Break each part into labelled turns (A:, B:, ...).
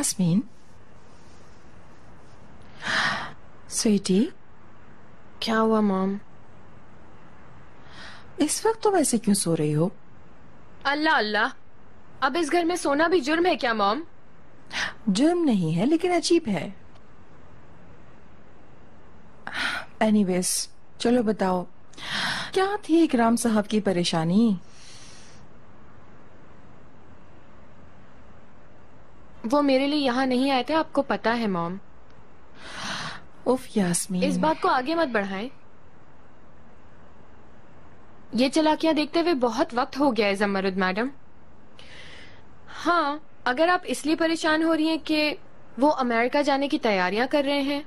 A: यास्मीन, स्वीटी,
B: क्या हुआ मॉम?
A: इस वक्त तुम ऐसे क्यों सो रही हो?
B: अल्लाह अल्लाह, अब इस घर में सोना भी जुर्म है क्या मॉम?
A: जुर्म नहीं है, लेकिन अजीब है। एनीवेज, चलो बताओ, क्या थी इकराम साहब की परेशानी?
B: वो मेरे लिए यहाँ नहीं आए थे, आपको पता है मॉम।
A: उफ यास्मीन,
B: इस बात को आगे मत बढ़ाएं। ये चालाकियां देखते हुए बहुत वक्त हो गया है जमरुद मैडम। हाँ, अगर आप इसलिए परेशान हो रही हैं कि वो अमेरिका जाने की तैयारियां कर रहे हैं।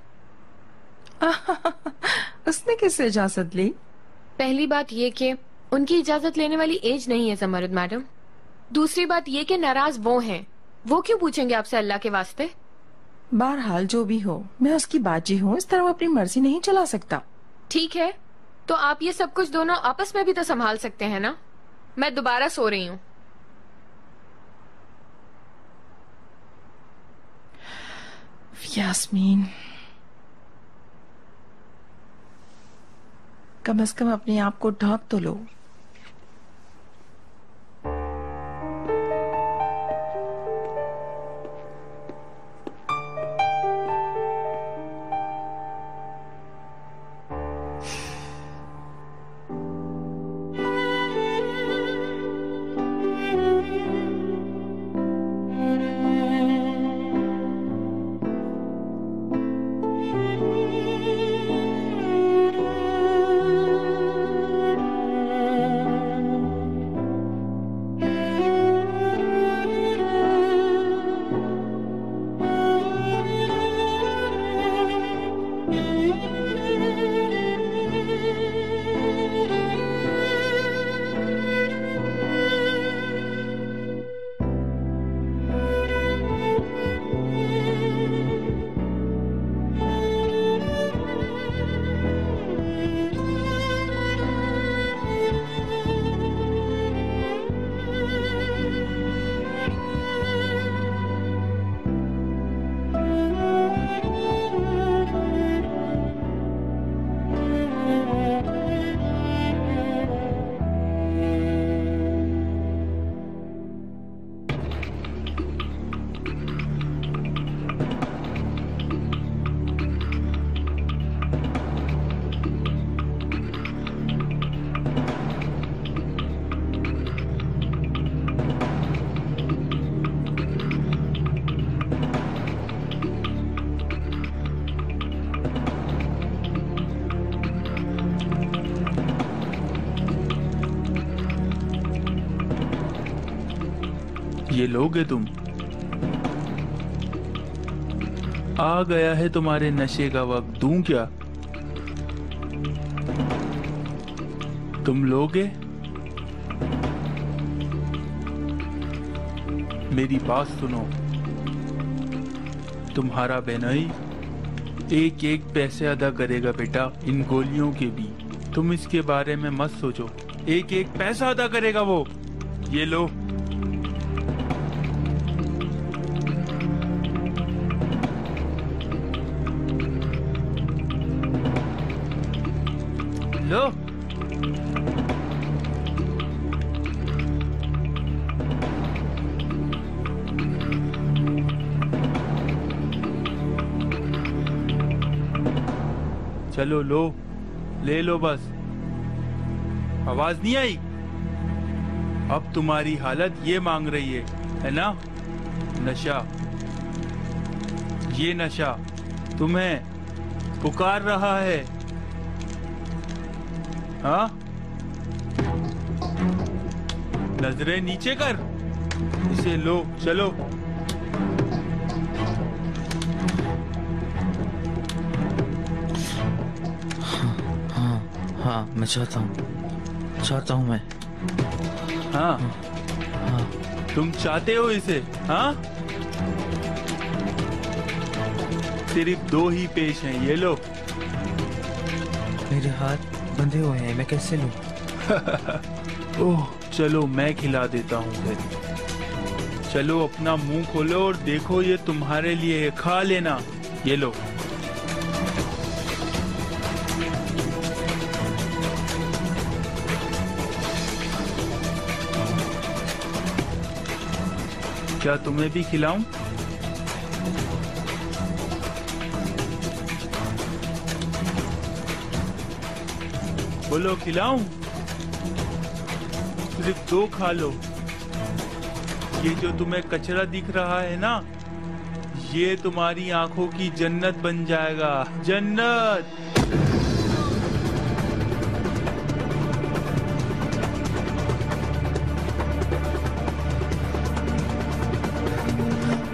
A: उसने किससे इजाजत ली?
B: पहली बात ये कि उनकी इजाजत लेने वाली एज नहीं है जमरुद मैडम। दूसरी बात ये कि नाराज वो हैं, वो क्यों पूछेंगे आपसे अल्लाह के वास्ते?
A: बहरहाल जो भी हो, मैं उसकी बाजी हूँ, इस तरह वो अपनी मर्जी नहीं चला सकता।
B: ठीक है, तो आप ये सब कुछ दोनों आपस में भी तो संभाल सकते हैं ना। मैं दोबारा सो रही हूँ।
A: यास्मीन, कम से कम अपने आप को ढांप तो लो।
C: ये लोगे तुम? आ गया है तुम्हारे नशे का वक्त, दूं क्या? तुम लोगे? मेरी बात सुनो, तुम्हारा बेनई एक एक पैसे अदा करेगा बेटा, इन गोलियों के भी। तुम इसके बारे में मत सोचो, एक एक पैसा अदा करेगा वो। ये लो। लो। चलो लो, ले लो बस। आवाज नहीं आई? अब तुम्हारी हालत ये मांग रही है ना? नशा, ये नशा तुम्हें पुकार रहा है। हाँ, नजरें नीचे कर, इसे लो। चलो।
D: हाँ, मैं चाहता हूँ मैं।
C: हाँ, तुम चाहते हो इसे? हाँ, सिर्फ दो ही पेश हैं, ये लो।
D: मेरे हाथ बंधे हुए हैं, मैं कैसे लूं?
C: ओह, चलो मैं खिला देता हूँ फिर। चलो अपना मुंह खोलो और देखो, ये तुम्हारे लिए है, खा लेना। ये लो। क्या तुम्हें भी खिलाऊं? बोलो, खिलाऊं? सिर्फ 2 खा लो। ये जो तुम्हें कचरा दिख रहा है ना, ये तुम्हारी आंखों की जन्नत बन जाएगा। जन्नत।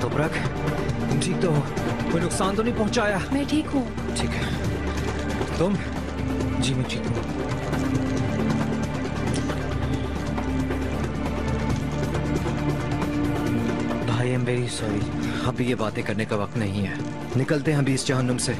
D: तोबरक, तुम ठीक तो हो? कोई नुकसान तो नहीं पहुंचाया?
A: मैं ठीक हूँ।
D: ठीक है। तुम? जी मैं ठीक हूँ। भाई, आई एम वेरी सॉरी। अभी ये बातें करने का वक्त नहीं है। निकलते हैं अभी इस जहन्नुम से।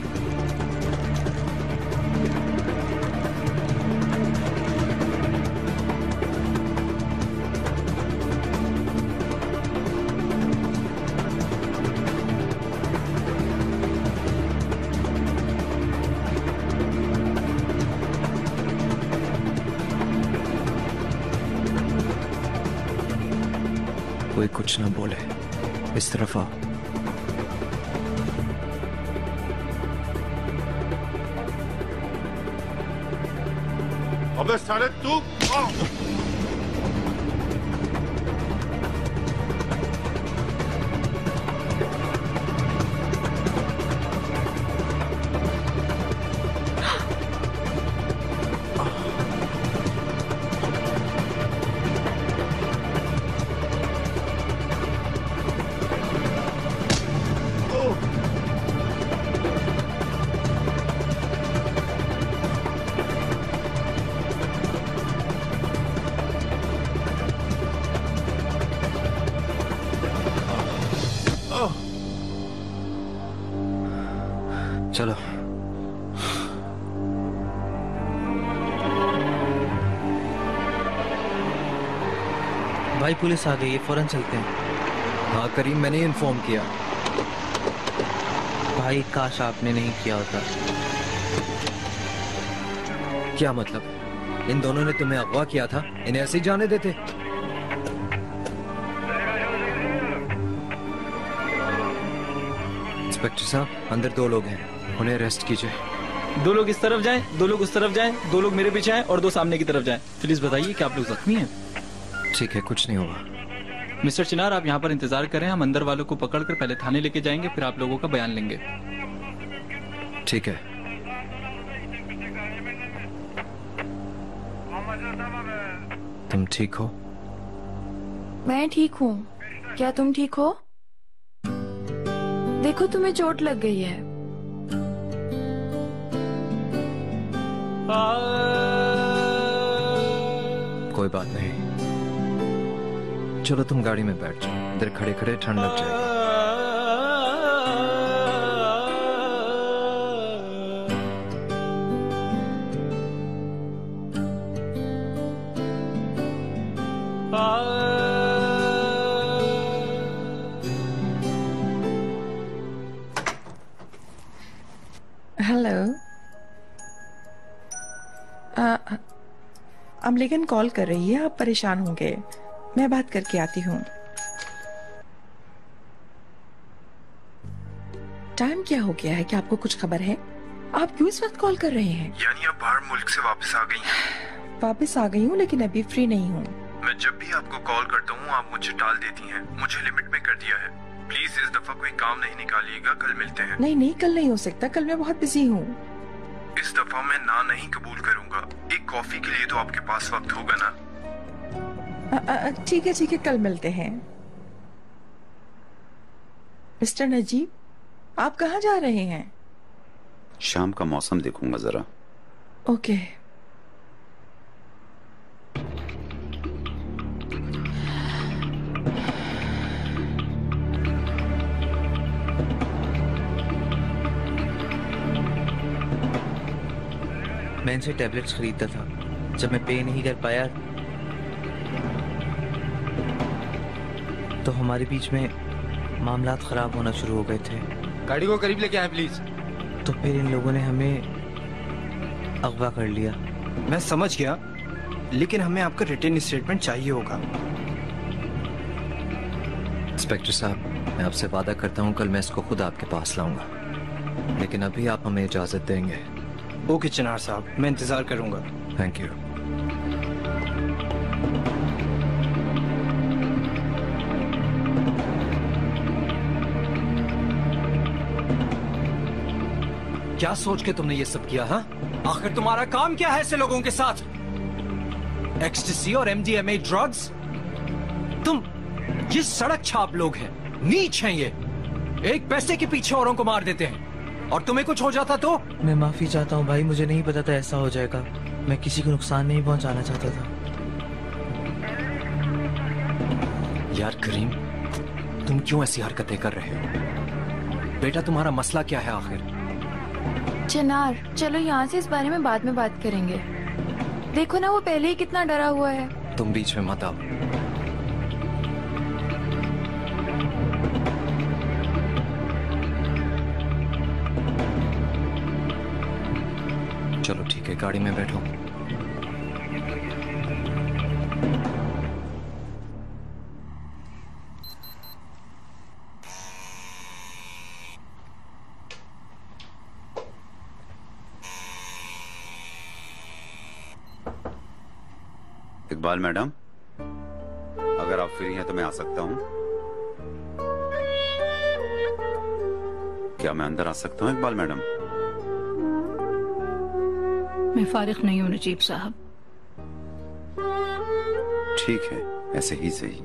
D: कोई कुछ ना बोले, इस तरफ आओ।
E: अबे साले तू!
D: चलो। भाई पुलिस आ गई है, फौरन चलते हैं। हाँ करीम, मैंने इन्फॉर्म किया। भाई काश आपने नहीं किया होता। क्या मतलब? इन दोनों ने तुम्हें अगवा किया था, इन्हें ऐसे ही जाने देते? इंस्पेक्टर साहब, अंदर 2 लोग हैं, उन्हें अरेस्ट कीजिए।
F: 2 लोग इस तरफ जाएं, 2 लोग उस तरफ जाएं, 2 लोग मेरे पीछे आएं और 2 सामने की तरफ जाएं। प्लीज बताइए कि आप लोग जख्मी हैं?
D: ठीक है, कुछ नहीं होगा।
F: मिस्टर चिनार, आप यहाँ पर इंतजार करें, हम अंदर वालों को पकड़कर पहले थाने लेके जाएंगे, फिर आप लोगों का बयान लेंगे।
D: ठीक है। तुम ठीक हो?
A: मैं ठीक हूँ। क्या तुम ठीक हो? देखो, तुम्हें चोट लग गई है।
D: कोई बात नहीं। चलो तुम गाड़ी में बैठ जाओ, इधर खड़े खड़े ठंड लग जाएगी।
A: हेलो। अमलेगन कॉल कर रही है, आप परेशान होंगे। मैं बात करके आती हूँ। टाइम क्या हो गया है? क्या आपको कुछ खबर है? आप क्यों इस वक्त कॉल कर रहे हैं?
G: यानी आप बाहर मुल्क से वापस आ गई हैं?
A: वापस आ गई हूँ, लेकिन अभी फ्री नहीं हूँ।
G: मैं जब भी आपको कॉल करता हूँ आप मुझे टाल देती हैं। मुझे लिमिट में कर दिया है। प्लीज इस दफा कोई काम नहीं निकालिएगा, कल मिलते हैं।
A: नहीं नहीं, कल नहीं हो सकता, कल मैं बहुत बिजी हूँ।
G: इस दफा मैं ना नहीं कबूल करूंगा। एक कॉफी के लिए तो आपके पास वक्त होगा ना?
A: ठीक है ठीक है, कल मिलते हैं। मिस्टर नजीब, आप कहाँ जा रहे हैं?
H: शाम का मौसम देखूंगा जरा।
A: ओके।
D: मैं इनसे टैबलेट्स खरीदता था, जब मैं पे नहीं कर पाया तो हमारे बीच में मामलात खराब होना शुरू हो गए थे।
F: गाड़ी को करीब लेके आए प्लीज।
D: तो फिर इन लोगों ने हमें अगवा कर लिया।
I: मैं समझ गया, लेकिन हमें आपका रिटन स्टेटमेंट चाहिए होगा।
D: इंस्पेक्टर साहब, मैं आपसे वादा करता हूँ कल मैं इसको खुद आपके पास लाऊंगा, लेकिन अभी आप हमें इजाजत देंगे?
I: ओके चिनार साहब, मैं इंतजार करूंगा।
D: Thank you.
J: क्या सोच के तुमने ये सब किया? हाँ, आखिर तुम्हारा काम क्या है ऐसे लोगों के साथ? एक्सटेसी और MDMA ड्रग्स? तुम ये सड़क छाप लोग हैं, नीच हैं ये। एक पैसे के पीछे औरों को मार देते हैं, और तुम्हें कुछ हो जाता तो?
D: मैं माफी चाहता हूँ भाई, मुझे नहीं पता था ऐसा हो जाएगा। मैं किसी को नुकसान नहीं पहुंचाना चाहता था।
J: यार करीम, तुम क्यों ऐसी हरकतें कर रहे हो? बेटा तुम्हारा मसला क्या है आखिर?
B: चिनार, चलो यहाँ से इस बारे में बाद में बात करेंगे। देखो ना, वो पहले ही कितना डरा हुआ है।
J: तुम बीच में मत आओ। चलो ठीक है, गाड़ी में बैठो।
H: इकबाल मैडम, अगर आप फ्री हैं तो मैं आ सकता हूं? क्या मैं अंदर आ सकता हूं इकबाल मैडम?
K: मैं फारिग नहीं हूं नजीब साहब।
H: ठीक है, ऐसे ही सही।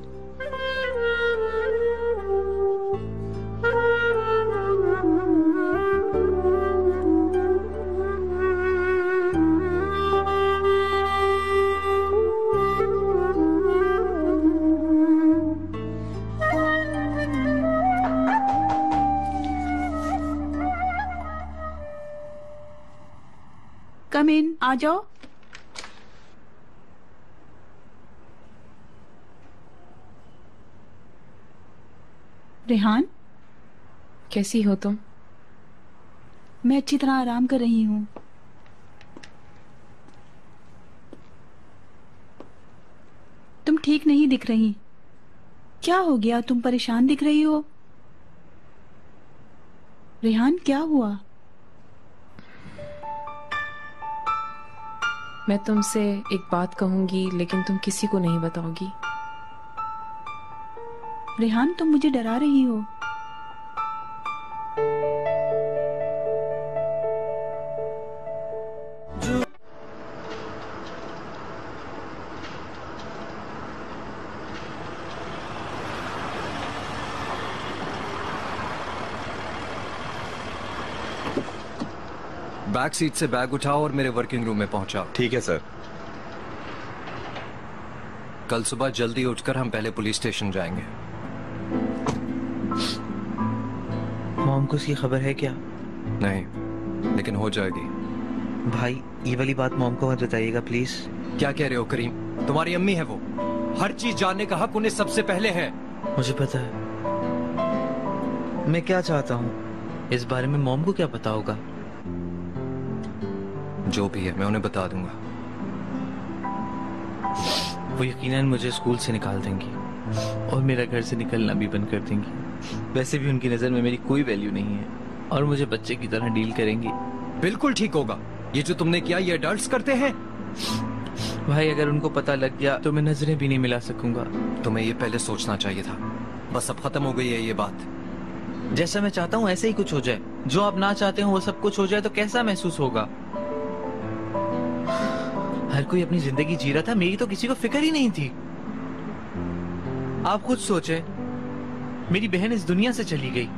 K: कम इन, आ जाओ। रेहान,
B: कैसी हो तुम?
K: मैं अच्छी तरह आराम कर रही हूँ। तुम ठीक नहीं दिख रही। क्या हो गया? तुम परेशान दिख रही हो। रेहान, क्या हुआ?
B: मैं तुमसे एक बात कहूंगी, लेकिन तुम किसी को नहीं बताओगी।
K: रेहान, तुम मुझे डरा रही हो।
J: बैक सीट से बैग उठाओ और मेरे वर्किंग रूम में पहुंचाओ।
E: ठीक है सर।
J: कल सुबह जल्दी उठकर हम पहले पुलिस स्टेशन जाएंगे।
D: मॉम को उसकी खबर है क्या?
J: नहीं, लेकिन हो जाएगी।
D: भाई, ये वाली बात मॉम को मत बताइएगा प्लीज।
J: क्या कह रहे हो करीम? तुम्हारी अम्मी है वो, हर चीज जानने का हक उन्हें सबसे पहले है।
D: मुझे पता है। मैं क्या चाहता हूँ, इस बारे में मॉम को क्या पता होगा?
J: जो भी है मैं उन्हें बता दूंगा।
D: वो यकीनन मुझे स्कूल से निकाल देंगी और मेरा घर से निकलना भी बंद कर देंगी। वैसे भी उनकी नजर में मेरी कोई वैल्यू नहीं है और मुझे बच्चे की तरह डील करेंगी।
J: बिल्कुल ठीक होगा। ये जो तुमने किया ये अडल्ट्स करते हैं।
D: भाई, अगर उनको पता लग गया तो मैं नजरें भी नहीं मिला सकूंगा।
J: तुम्हें ये पहले सोचना चाहिए था। बस अब खत्म हो गई है ये बात।
D: जैसा मैं चाहता हूँ ऐसे ही कुछ हो जाए, जो आप ना चाहते हो वो सब कुछ हो जाए तो कैसा महसूस होगा? हर कोई अपनी जिंदगी जी रहा था, मेरी तो किसी को फिक्र ही नहीं थी। आप खुद सोचे, मेरी बहन इस दुनिया से चली गई।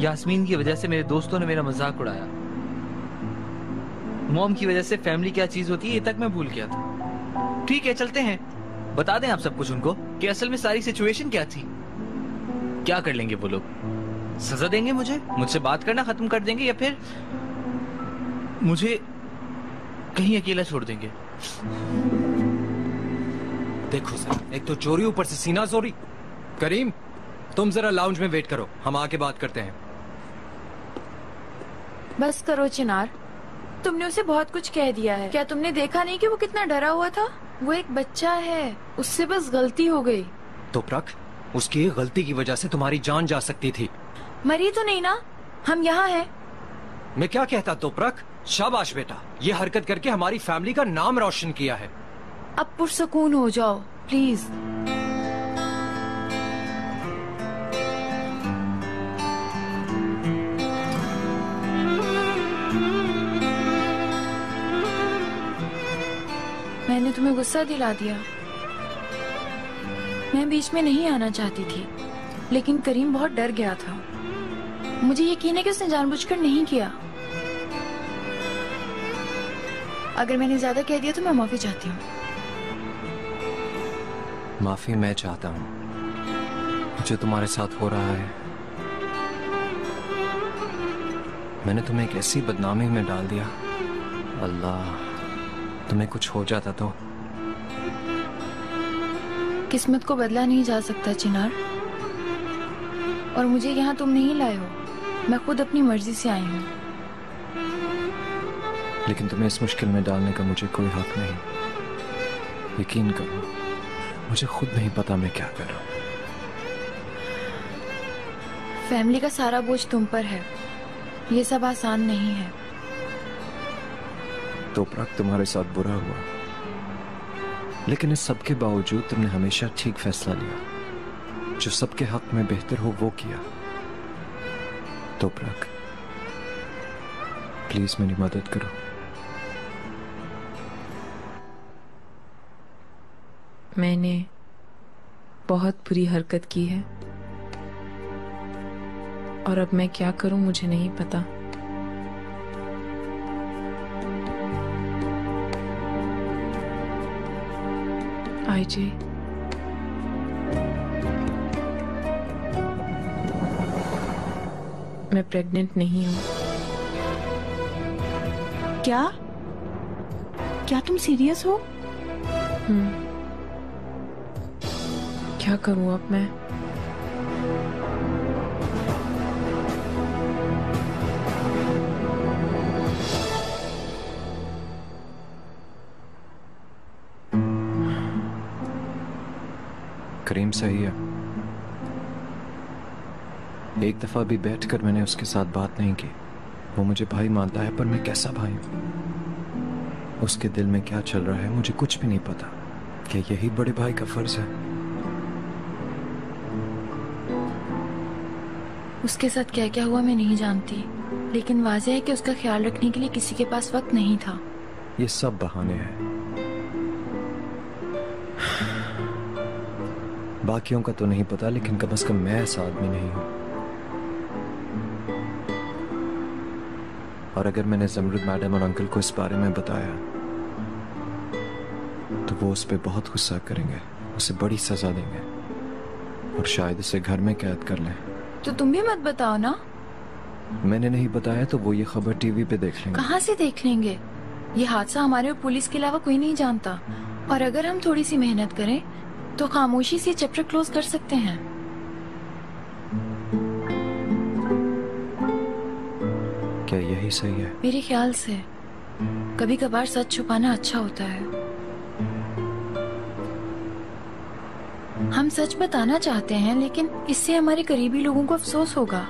D: यास्मीन की वजह से मेरे दोस्तों ने मेरा मजाक उड़ाया। मॉम की वजह से फैमिली क्या चीज होती है ये तक मैं भूल गया था। ठीक है, चलते हैं, बता दें आप सब कुछ उनको कि असल में सारी सिचुएशन क्या थी। क्या कर लेंगे वो लोग? सजा देंगे मुझसे बात करना खत्म कर देंगे, या फिर मुझे कहीं अकेला छोड़ देंगे?
J: देखो सर, एक तो चोरी, ऊपर से सीना चोरी। करीम, तुम जरा लाउंज में वेट करो, हम आके बात करते हैं।
B: बस करो चिनार, तुमने उसे बहुत कुछ कह दिया है। क्या तुमने देखा नहीं कि वो कितना डरा हुआ था? वो एक बच्चा है, उससे बस गलती हो गई।
J: तो प्रक, उसकी एक गलती की वजह से तुम्हारी जान जा सकती थी।
B: मरी तो नहीं ना, हम यहाँ हैं।
J: मैं क्या कहता तो प्रक, शाबाश बेटा, ये हरकत करके हमारी फैमिली का नाम रोशन किया है।
B: अब पुरसकून हो जाओ प्लीज। मैंने तुम्हें गुस्सा दिला दिया। मैं बीच में नहीं आना चाहती थी, लेकिन करीम बहुत डर गया था। मुझे यकीन है कि उसने जानबूझकर नहीं किया। अगर मैंने ज्यादा कह दिया तो मैं माफी चाहती हूँ।
J: माफी मैं चाहता हूँ। जो तुम्हारे साथ हो रहा है, मैंने तुम्हें एक ऐसी बदनामी में डाल दिया। अल्लाह, तुम्हें कुछ हो जाता तो।
B: किस्मत को बदला नहीं जा सकता चिनार, और मुझे यहाँ तुम नहीं लाए हो, मैं खुद अपनी मर्जी से आई हूँ।
J: लेकिन तुम्हें इस मुश्किल में डालने का मुझे कोई हक नहीं। यकीन करो, मुझे खुद नहीं पता मैं क्या कर रहा हूँ।
B: फैमिली का सारा बोझ तुम पर है, ये सब आसान नहीं है।
J: तो प्रक, तुम्हारे साथ बुरा हुआ, लेकिन इस सब के बावजूद तुमने हमेशा ठीक फैसला लिया। जो सबके हक में बेहतर हो वो किया। तो प्रक, प्लीज मेरी मदद करो।
B: मैंने बहुत बुरी हरकत की है, और अब मैं क्या करूं मुझे नहीं पता। आईजे, मैं प्रेग्नेंट नहीं हूं।
K: क्या? क्या तुम सीरियस हो?
B: क्या करूं अब मैं?
J: करीम सही है। एक दफा भी बैठकर मैंने उसके साथ बात नहीं की। वो मुझे भाई मानता है, पर मैं कैसा भाई हूं? उसके दिल में क्या चल रहा है मुझे कुछ भी नहीं पता। क्या यही बड़े भाई का फर्ज है?
B: उसके साथ क्या क्या हुआ मैं नहीं जानती, लेकिन वाज़ेह है कि उसका ख्याल रखने के लिए किसी के पास वक्त नहीं था।
J: ये सब बहाने हैं। बाकियों का तो नहीं पता, लेकिन कम से कम मैं ऐसा आदमी नहीं हूं। और अगर मैंने जमरुद मैडम और अंकल को इस बारे में बताया तो वो उस पर बहुत गुस्सा करेंगे, उसे बड़ी सजा देंगे और शायद उसे घर में कैद कर लें।
B: तो तुम भी मत बताओ ना।
J: मैंने नहीं बताया तो वो ये खबर टीवी पे देख लेंगे।
B: कहाँ से देख लेंगे? ये हादसा हमारे और पुलिस के अलावा कोई नहीं जानता, और अगर हम थोड़ी सी मेहनत करें तो खामोशी से चैप्टर क्लोज कर सकते हैं।
J: क्या यही सही है?
B: मेरे ख्याल से कभी कभार सच छुपाना अच्छा होता है। हम सच बताना चाहते हैं, लेकिन इससे हमारे करीबी लोगों को अफसोस होगा।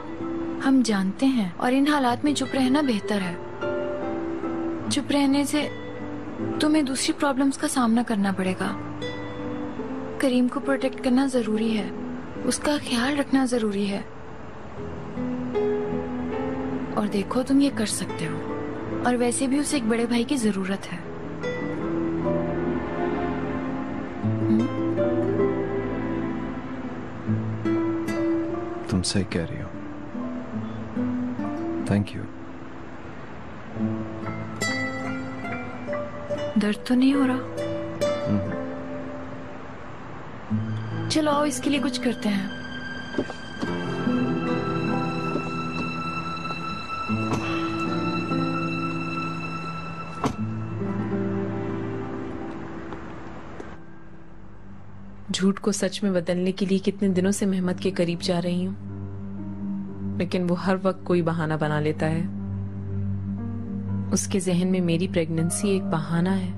B: हम जानते हैं, और इन हालात में चुप रहना बेहतर है। चुप रहने से तुम्हें दूसरी प्रॉब्लम्स का सामना करना पड़ेगा। करीम को प्रोटेक्ट करना जरूरी है, उसका ख्याल रखना जरूरी है। और देखो, तुम ये कर सकते हो, और वैसे भी उसे एक बड़े भाई की जरूरत है।
J: तुम सही कह रही हो। Thank you.
B: दर्द तो नहीं हो रहा? चलो आओ, इसके लिए कुछ करते हैं।
L: झूठ को सच में बदलने के लिए कितने दिनों से मेहमद के करीब जा रही हूँ, लेकिन वो हर वक्त कोई बहाना बना लेता है। उसके जहन में मेरी प्रेगनेंसी एक बहाना है।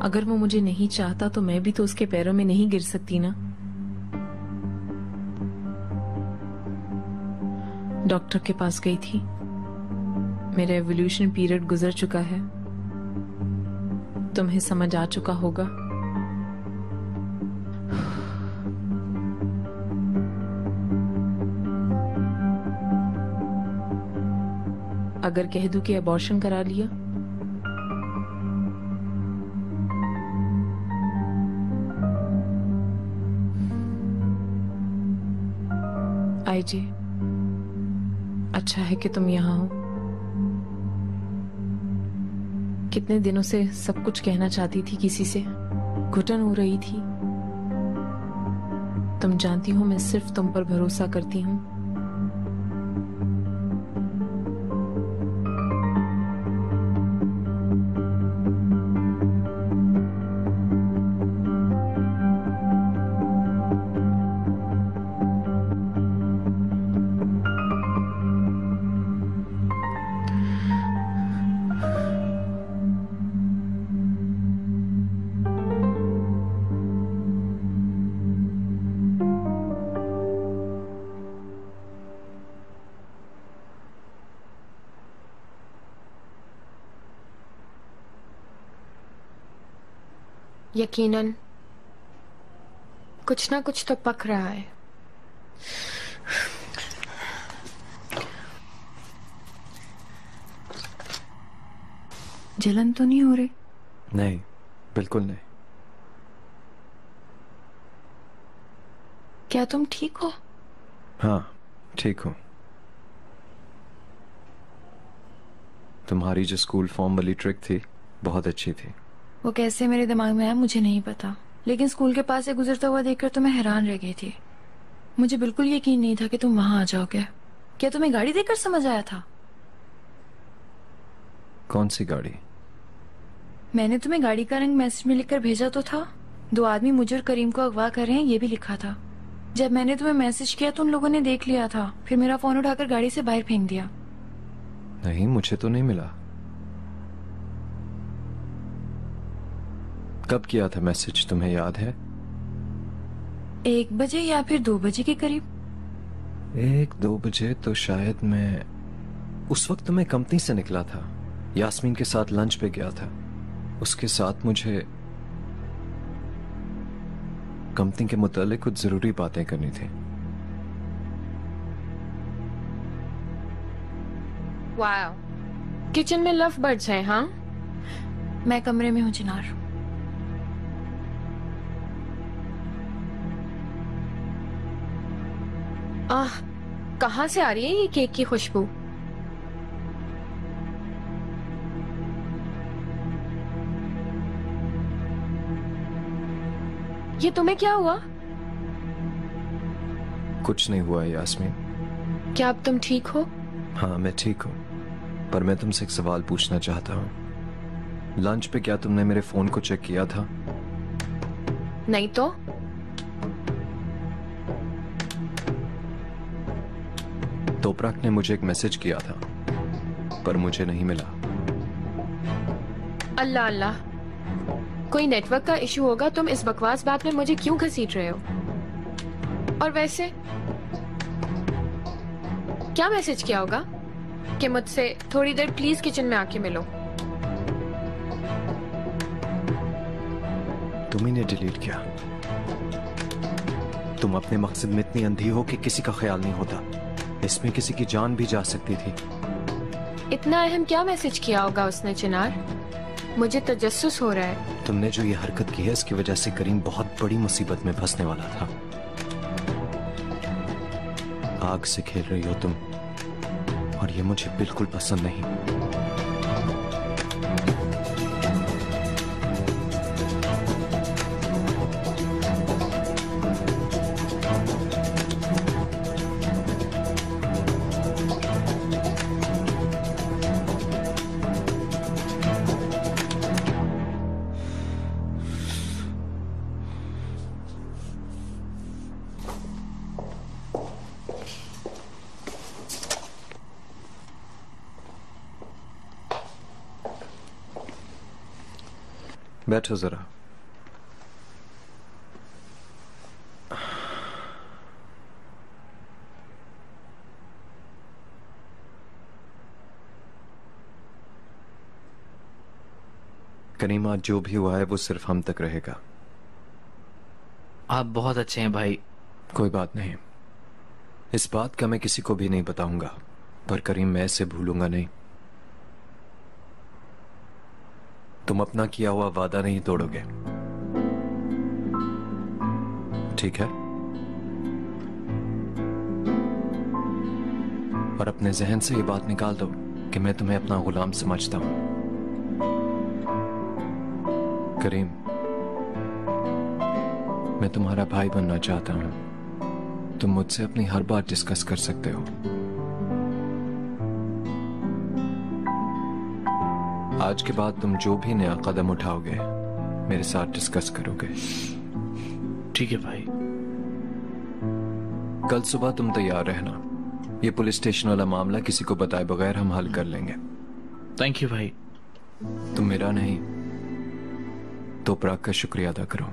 L: अगर वो मुझे नहीं चाहता तो मैं भी तो उसके पैरों में नहीं गिर सकती ना। डॉक्टर के पास गई थी। मेरा एवोल्यूशन पीरियड गुजर चुका है। तुम्हें समझ आ चुका होगा। अगर कह दूं कि अबॉर्शन करा लिया, आईजे, अच्छा है कि तुम यहाँ हो। कितने दिनों से सब कुछ कहना चाहती थी किसी से, घुटन हो रही थी। तुम जानती हो मैं सिर्फ तुम पर भरोसा करती हूँ।
M: यकीनन कुछ ना कुछ तो पक रहा है।
B: जलन तो नहीं हो रही?
N: नहीं, बिल्कुल नहीं।
B: क्या तुम ठीक हो?
N: हाँ, ठीक हूँ। तुम्हारी जो स्कूल फॉर्म वाली ट्रिक थी बहुत अच्छी थी।
B: वो कैसे मेरे दिमाग में आया मुझे नहीं पता, लेकिन स्कूल के पास से गुजरता हुआ देखकर तो मैं हैरान रह गई थी। मुझे बिल्कुल यकीन नहीं था कि तुम वहां आ जाओगे। क्या तुम्हें गाड़ी देखकर समझ आया था?
N: कौन सी गाड़ी?
B: मैंने तुम्हें गाड़ी का रंग मैसेज में लिखकर भेजा तो था। 2 आदमी मुझे और करीम को अगवा कर रहे हैं, ये भी लिखा था। जब मैंने तुम्हें मैसेज किया तो उन लोगों ने देख लिया था, फिर मेरा फोन उठाकर गाड़ी से बाहर फेंक दिया।
N: नहीं, मुझे तो नहीं मिला। कब किया था मैसेज, तुम्हें याद है?
B: 1 बजे या फिर 2 बजे के करीब।
N: 1-2 बजे तो शायद मैं उस वक्त मैं कंपनी से निकला था, यास्मीन के साथ लंच पे गया था। उसके साथ मुझे कंपनी के मुतालिक कुछ जरूरी बातें करनी थी।
M: वाओ, किचन में लव बर्ड्स हैं। हाँ,
B: मैं कमरे में हूँ चिनार।
M: कहाँ से आ रही है ये केक की खुशबू? ये तुम्हें क्या हुआ?
N: कुछ नहीं हुआ यास्मीन।
M: क्या अब तुम ठीक हो?
N: हाँ, मैं ठीक हूँ, पर मैं तुमसे एक सवाल पूछना चाहता हूँ। लंच पे क्या तुमने मेरे फोन को चेक किया था?
M: नहीं तो।
N: तोपराक ने मुझे एक मैसेज किया था, पर मुझे नहीं मिला।
M: अल्लाह अल्लाह, कोई नेटवर्क का इशू होगा। तुम इस बकवास बात में मुझे क्यों घसीट रहे हो? और वैसे क्या मैसेज किया होगा कि मुझसे थोड़ी देर प्लीज किचन में आके मिलो?
N: तुम्ही ने डिलीट किया। तुम अपने मकसद में इतनी अंधी हो कि किसी का ख्याल नहीं होता। इसमें किसी की जान भी जा सकती थी।
M: इतना अहम क्या मैसेज किया होगा उसने चिनार? मुझे तजस्सुस हो रहा है।
N: तुमने जो ये हरकत की है इसकी वजह से करीम बहुत बड़ी मुसीबत में फंसने वाला था। आग से खेल रही हो तुम, और ये मुझे बिल्कुल पसंद नहीं। बैठो जरा। करीम, आज जो भी हुआ है वो सिर्फ हम तक रहेगा।
D: आप बहुत अच्छे हैं भाई।
N: कोई बात नहीं, इस बात का मैं किसी को भी नहीं बताऊंगा, पर करीम मैं इसे भूलूंगा नहीं। तुम अपना किया हुआ वादा नहीं तोड़ोगे, ठीक है? और अपने जहन से ये बात निकाल दो कि मैं तुम्हें अपना गुलाम समझता हूं। करीम, मैं तुम्हारा भाई बनना चाहता हूं। तुम मुझसे अपनी हर बात डिस्कस कर सकते हो। आज के बाद तुम जो भी नया कदम उठाओगे मेरे साथ डिस्कस करोगे।
D: ठीक है भाई।
N: कल सुबह तुम तैयार रहना। ये पुलिस स्टेशन वाला मामला किसी को बताए बगैर हम हल कर लेंगे।
D: थैंक यू भाई।
N: तुम मेरा नहीं तो प्राग का शुक्रिया अदा करो।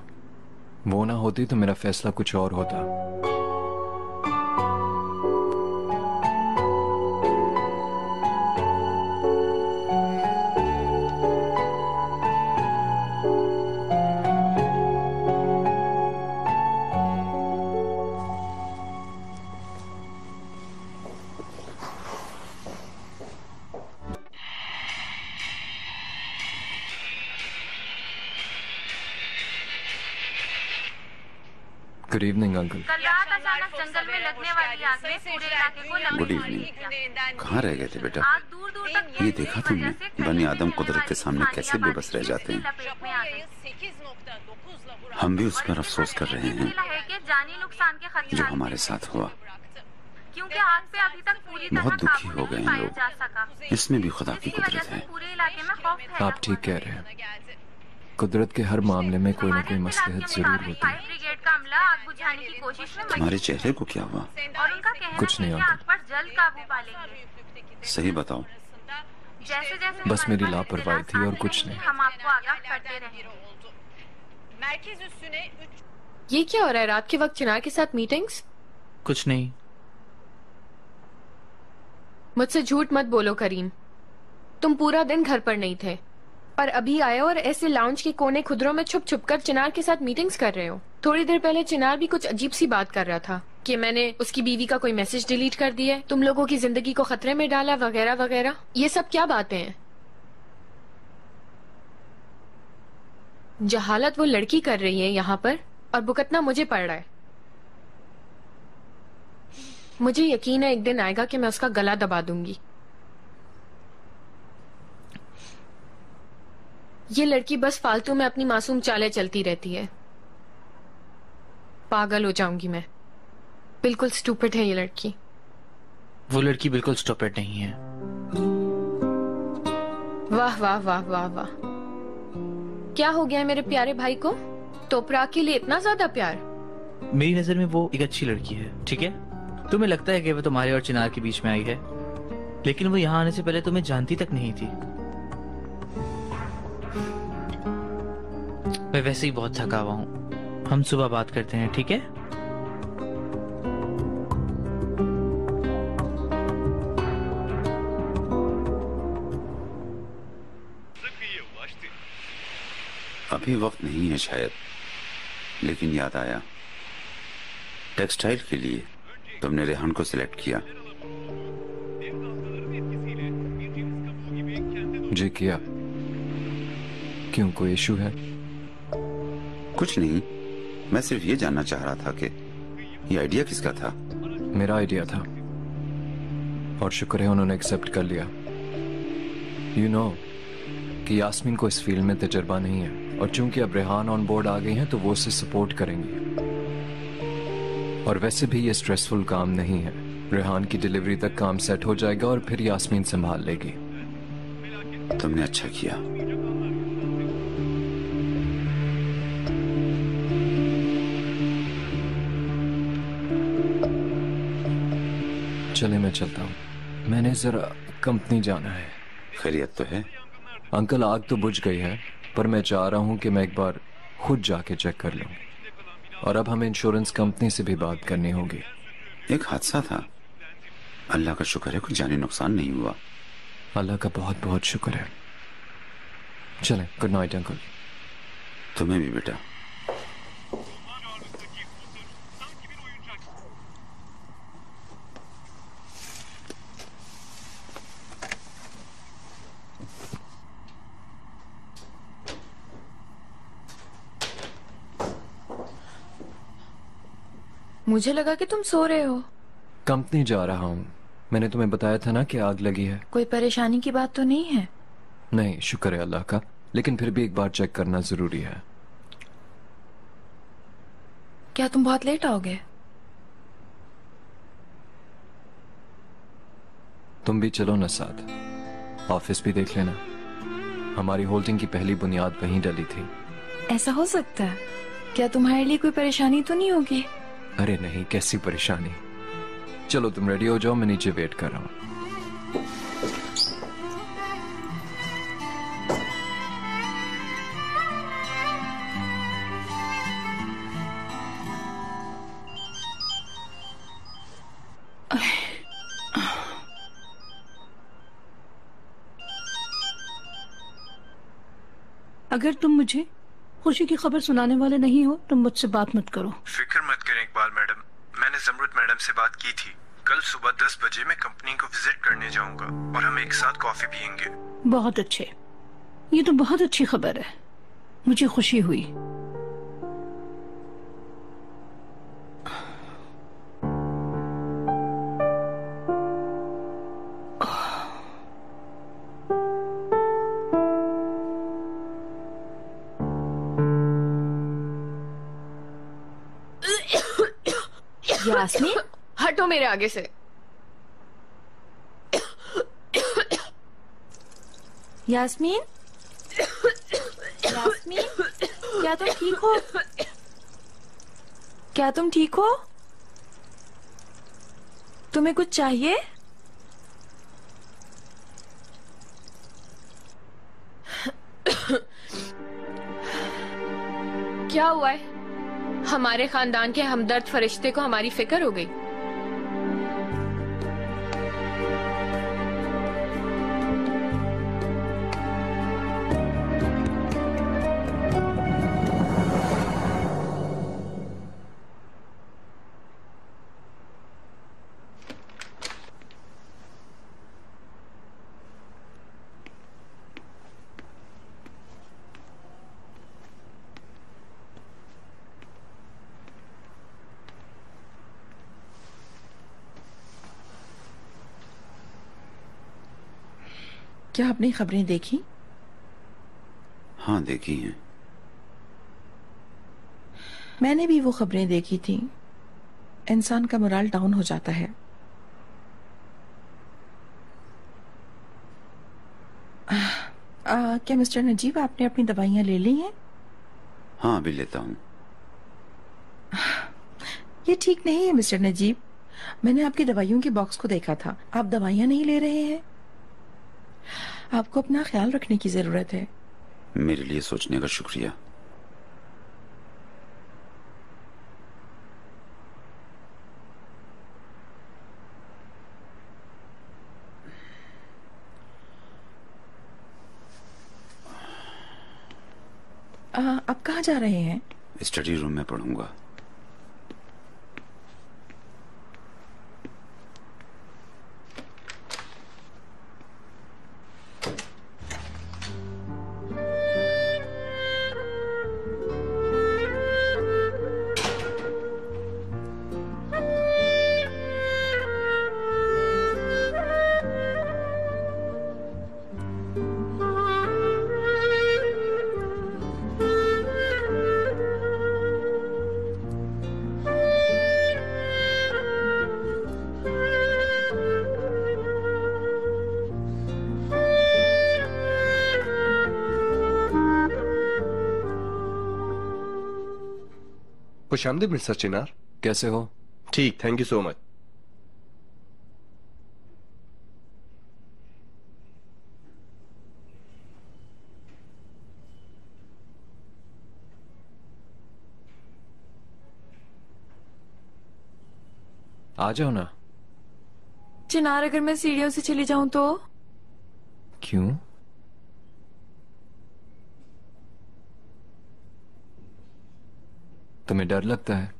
N: वो ना होती तो मेरा फैसला कुछ और होता। Good evening uncle.
O: कल रात अचानक जंगल में लगने वाली आग ने पूरे इलाके को लपेट
H: गुड इवनिंग। कहाँ रह गए थे बेटा? ये देखा तुमने बनी आदम कुदरत के सामने कैसे बेबस रह जाते हैं। हम भी उस पर अफसोस कर रहे हैं जो हमारे साथ हुआ।
O: क्योंकि आग पे अभी तक पूरी तरह
H: बहुत दुखी हो गए हैं
O: जा सका।
H: लोग। इसमें भी खुदा की कुदरत है।
O: पूरे इलाके में खौफ फैला
N: आप ठीक कह रहे हैं। कुदरत के हर मामले में कोई ना कोई मसलहत जरूर होती है।
O: ब्रिगेड का अमला आग बुझाने की कोशिश में
H: तुम्हारे चेहरे को क्या हुआ?
O: और उनका कहना
N: कुछ नहीं
O: है कि
N: अंकल।
O: आग पर जल्द काबू पा लेंगे।
H: सही बताओ।
O: जैसे जैसे
N: बस मेरी लापरवाही थी और कुछ नहीं।
O: हम आपको आगाह करते रहेंगे।
M: ये क्या हो रहा है रात के वक्त चिनार के साथ मीटिंग्स?
D: कुछ नहीं।
M: मुझसे झूठ मत बोलो करीम, तुम पूरा दिन घर पर नहीं थे और अभी आए और ऐसे लाउंज के कोने खुदरों में छुप छुप कर चिनार के साथ मीटिंग्स कर रहे हो। थोड़ी देर पहले चिनार भी कुछ अजीब सी बात कर रहा था कि मैंने उसकी बीवी का कोई मैसेज डिलीट कर दिया, तुम लोगों की जिंदगी को खतरे में डाला वगैरह वगैरह। ये सब क्या बातें हैं? जहालत वो लड़की कर रही है यहाँ पर और भुगतना मुझे पड़ रहा है। मुझे यकीन है एक दिन आएगा कि मैं उसका गला दबा दूंगी। ये लड़की बस फालतू में अपनी मासूम चालें चलती रहती है। पागल हो जाऊंगी मैं। बिल्कुल स्टूपिड है ये लड़की।
D: वो लड़की बिल्कुल स्टूपिड नहीं है।
M: वाह वाह वाह वाह वाह। क्या हो गया है मेरे प्यारे भाई को? तोपरा के लिए इतना ज्यादा प्यार?
D: मेरी नजर में वो एक अच्छी लड़की है, ठीक है? तुम्हें लगता है कि वो तुम्हारे और चिनार के बीच में आई है, लेकिन वो यहाँ आने से पहले तुम्हें जानती तक नहीं थी। मैं वैसे ही बहुत थका हुआ हूँ। हम सुबह बात करते हैं, ठीक है?
H: अभी वक्त नहीं है शायद, लेकिन याद आया, टेक्सटाइल के लिए तुमने रेहान को सिलेक्ट किया।
N: जी किया। क्यों, कोई इशू है?
H: कुछ नहीं, मैं सिर्फ ये जानना चाह रहा था कि ये आइडिया किसका था?
N: मेरा आइडिया था और शुक्र है उन्होंने एक्सेप्ट कर लिया। यू नो कि यास्मीन को इस फील्ड में तजर्बा नहीं है और चूंकि अब रेहान ऑन बोर्ड आ गई हैं तो वो उसे सपोर्ट करेंगी। और वैसे भी ये स्ट्रेसफुल काम नहीं है। रेहान की डिलीवरी तक काम सेट हो जाएगा और फिर यास्मीन संभाल लेगी।
H: तुमने अच्छा किया।
N: चले मैं चलता हूँ, मैंने जरा कंपनी जाना है।
H: खैरियत तो है?
N: अंकल आग तो बुझ गई है पर मैं चाह रहा हूं कि मैं एक बार खुद जाके चेक कर लूं। और अब हमें इंश्योरेंस कंपनी से भी बात करनी होगी।
H: एक हादसा था, अल्लाह का शुक्र है कोई जानी नुकसान नहीं हुआ।
N: अल्लाह का बहुत बहुत शुक्र है। चलें, गुड नाइट अंकल।
H: तुम्हें भी बेटा।
B: मुझे लगा कि तुम सो रहे हो।
N: कंपनी जा रहा हूं। मैंने तुम्हें बताया था ना कि आग लगी है।
B: कोई परेशानी की बात तो नहीं है?
N: नहीं, शुक्र है अल्लाह का, लेकिन फिर भी एक बार चेक करना जरूरी है।
B: क्या तुम बहुत लेट आओगे?
N: तुम भी चलो ना साथ, ऑफिस भी देख लेना। हमारी होल्डिंग की पहली बुनियाद वहीं डली थी।
B: ऐसा हो सकता है? क्या तुम्हारे लिए कोई परेशानी तो नहीं होगी?
N: अरे नहीं, कैसी परेशानी। चलो तुम रेडी हो जाओ, मैं नीचे वेट कर रहा हूं।
P: अगर तुम मुझे खुशी की खबर सुनाने वाले नहीं हो तो मुझसे बात मत करो।
G: फिक्र मत करें इकबाल मैडम, मैंने जमरुद मैडम से बात की थी। कल सुबह 10 बजे मैं कंपनी को विजिट करने जाऊंगा और हम एक साथ कॉफी पियेंगे।
P: बहुत अच्छे, ये तो बहुत अच्छी खबर है, मुझे खुशी हुई।
M: यास्मीन, हटो मेरे आगे से।
B: यास्मीन, यास्मीन, क्या तुम ठीक हो? क्या तुम ठीक हो? तुम्हें कुछ चाहिए?
M: क्या हुआ है? हमारे खानदान के हमदर्द फरिश्ते को हमारी फिक्र हो गई।
A: क्या आपने खबरें देखी?
H: हाँ देखी हैं।
A: मैंने भी वो खबरें देखी थी। इंसान का मोराल डाउन हो जाता है। क्या मिस्टर नजीब आपने अपनी दवाइयां ले ली हैं?
H: हाँ अभी लेता हूँ।
A: ये ठीक नहीं है मिस्टर नजीब, मैंने आपकी दवाइयों के बॉक्स को देखा था। आप दवाइयां नहीं ले रहे हैं। आपको अपना ख्याल रखने की जरूरत है।
H: मेरे लिए सोचने का शुक्रिया।
A: आप कहाँ जा रहे हैं?
H: स्टडी रूम में पढ़ूंगा।
Q: खुशामदीद मिस्टर चिनार।
N: कैसे हो?
Q: ठीक, थैंक यू सो मच।
N: आ जाओ ना।
B: चिनार, अगर मैं सीढ़ियों से चली जाऊं तो?
N: क्यों? तुम्हें डर लगता है?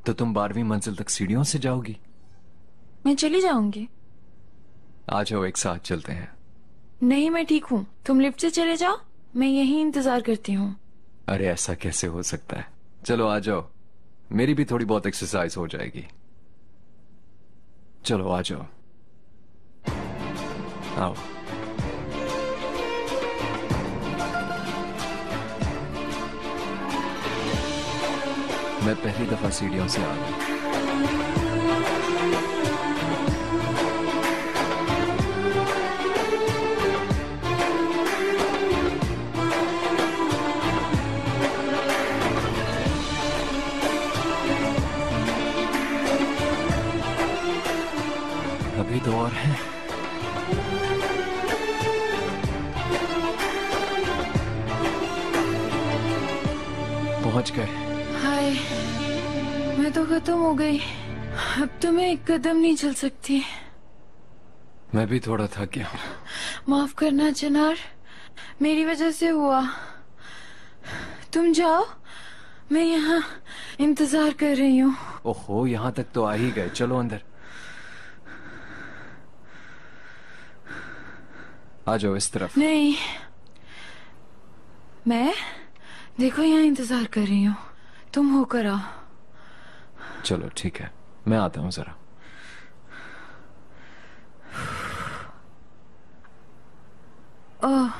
N: तो तुम 12वीं मंजिल तक सीढ़ियों से जाओगी?
B: मैं चली जाऊंगी।
N: आ जाओ, एक साथ चलते हैं।
B: नहीं, मैं ठीक हूँ, तुम लिफ्ट से चले जाओ, मैं यहीं इंतजार करती हूँ।
N: अरे ऐसा कैसे हो सकता है? चलो आ जाओ, मेरी भी थोड़ी बहुत एक्सरसाइज हो जाएगी। चलो आ जाओ, आओ। मैं पहली दफा सीढ़ियों से आ गया। अभी तो और है। पहुंच गए।
B: हाय, मैं तो खत्म हो गई, अब तो मैं एक कदम नहीं चल सकती।
N: मैं भी थोड़ा थक गया।
B: माफ करना चिनार, मेरी वजह से हुआ। तुम जाओ, मैं यहाँ इंतजार कर रही हूँ।
N: ओहो, यहाँ तक तो आ ही गए, चलो अंदर। आ जाओ इस तरफ।
B: नहीं, मैं देखो यहाँ इंतजार कर रही हूँ, तुम होकर आओ।
N: चलो ठीक है, मैं आता हूँ जरा।
B: ओह,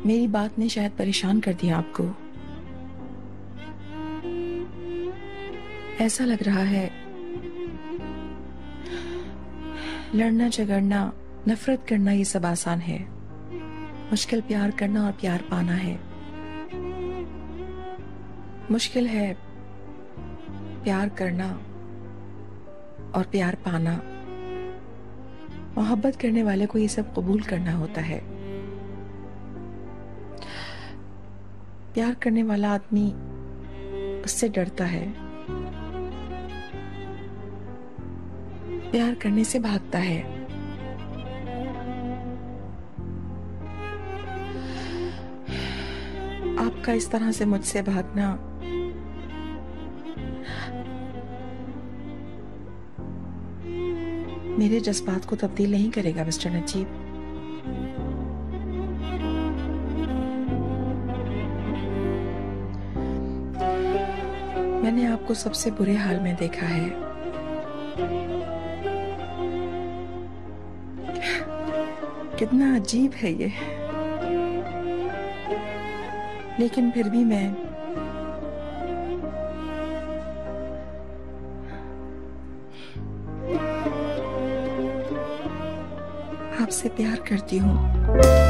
A: मेरी बात ने शायद परेशान कर दिया आपको। ऐसा लग रहा है लड़ना झगड़ना, नफरत करना ये सब आसान है, मुश्किल प्यार करना और प्यार पाना है। मुश्किल है प्यार करना और प्यार पाना। मोहब्बत करने वाले को ये सब कबूल करना होता है। प्यार करने वाला आदमी उससे डरता है, प्यार करने से भागता है। आपका इस तरह से मुझसे भागना मेरे जज्बात को तब्दील नहीं करेगा मिस्टर नजीब। मैंने आपको सबसे बुरे हाल में देखा है। कितना अजीब है ये, लेकिन फिर भी मैं आपसे प्यार करती हूँ।